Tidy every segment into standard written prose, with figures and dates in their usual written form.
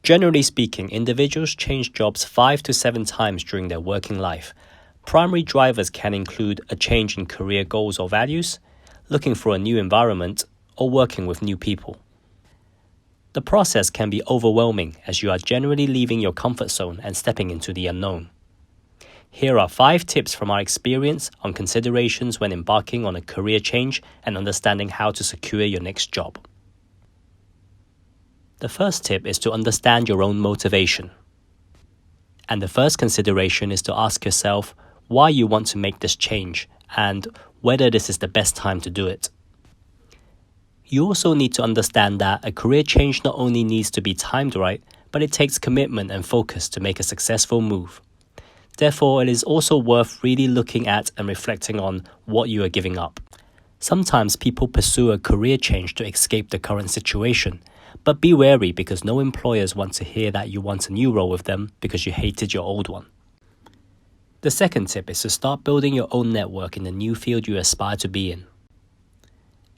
Generally speaking, individuals change jobs 5 to 7 times during their working life. Primary drivers can include a change in career goals or values, looking for a new environment, or working with new people. The process can be overwhelming as you are generally leaving your comfort zone and stepping into the unknown. Here are 5 tips from our experience on considerations when embarking on a career change and understanding how to secure your next job. The first tip is to understand your own motivation. And the first consideration is to ask yourself why you want to make this change and whether this is the best time to do it. You also need to understand that a career change not only needs to be timed right, but it takes commitment and focus to make a successful move. Therefore, it is also worth really looking at and reflecting on what you are giving up. Sometimes people pursue a career change to escape the current situation, but be wary because no employers want to hear that you want a new role with them because you hated your old one. The second tip is to start building your own network in the new field you aspire to be in.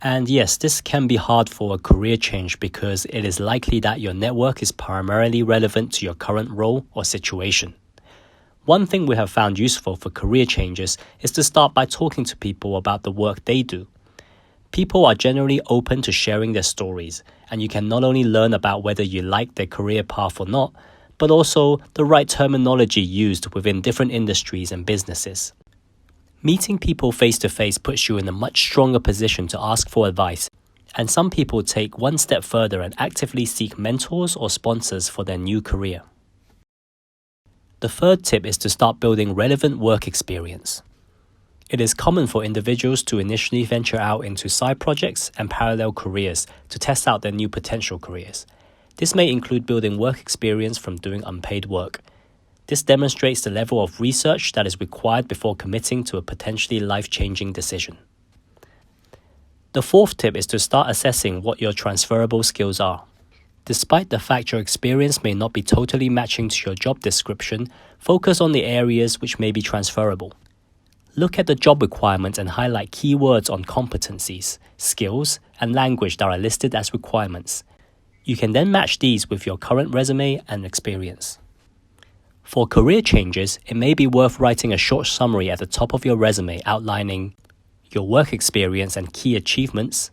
And yes, this can be hard for a career change because it is likely that your network is primarily relevant to your current role or situation. One thing we have found useful for career changes is to start by talking to people about the work they do. People are generally open to sharing their stories, and you can not only learn about whether you like their career path or not, but also the right terminology used within different industries and businesses. Meeting people face-to-face puts you in a much stronger position to ask for advice, and some people take one step further and actively seek mentors or sponsors for their new career. The third tip is to start building relevant work experience. It is common for individuals to initially venture out into side projects and parallel careers to test out their new potential careers. This may include building work experience from doing unpaid work. This demonstrates the level of research that is required before committing to a potentially life-changing decision. The fourth tip is to start assessing what your transferable skills are. Despite the fact your experience may not be totally matching to your job description, focus on the areas which may be transferable. Look at the job requirements and highlight keywords on competencies, skills, and language that are listed as requirements. You can then match these with your current resume and experience. For career changes, it may be worth writing a short summary at the top of your resume outlining your work experience and key achievements,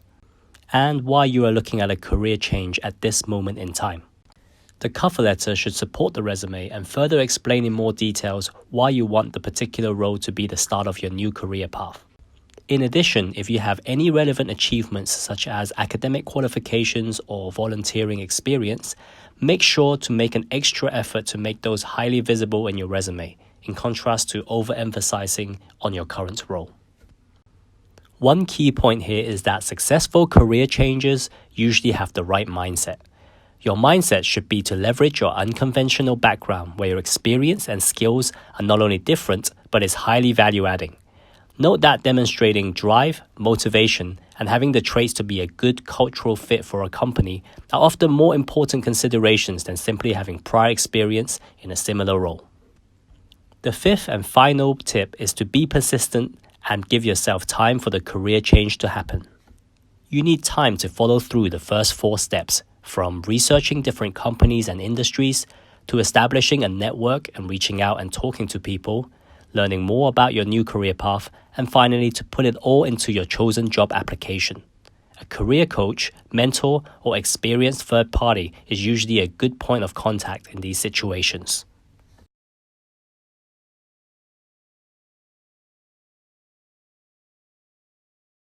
and why you are looking at a career change at this moment in time. The cover letter should support the resume and further explain in more details why you want the particular role to be the start of your new career path. In addition, if you have any relevant achievements such as academic qualifications or volunteering experience, make sure to make an extra effort to make those highly visible in your resume, in contrast to overemphasizing on your current role. One key point here is that successful career changes usually have the right mindset. Your mindset should be to leverage your unconventional background where your experience and skills are not only different, but is highly value-adding. Note that demonstrating drive, motivation, and having the traits to be a good cultural fit for a company are often more important considerations than simply having prior experience in a similar role. The fifth and final tip is to be persistent and give yourself time for the career change to happen. You need time to follow through the first 4 steps, from researching different companies and industries, to establishing a network and reaching out and talking to people, learning more about your new career path, and finally to put it all into your chosen job application. A career coach, mentor, or experienced third party is usually a good point of contact in these situations.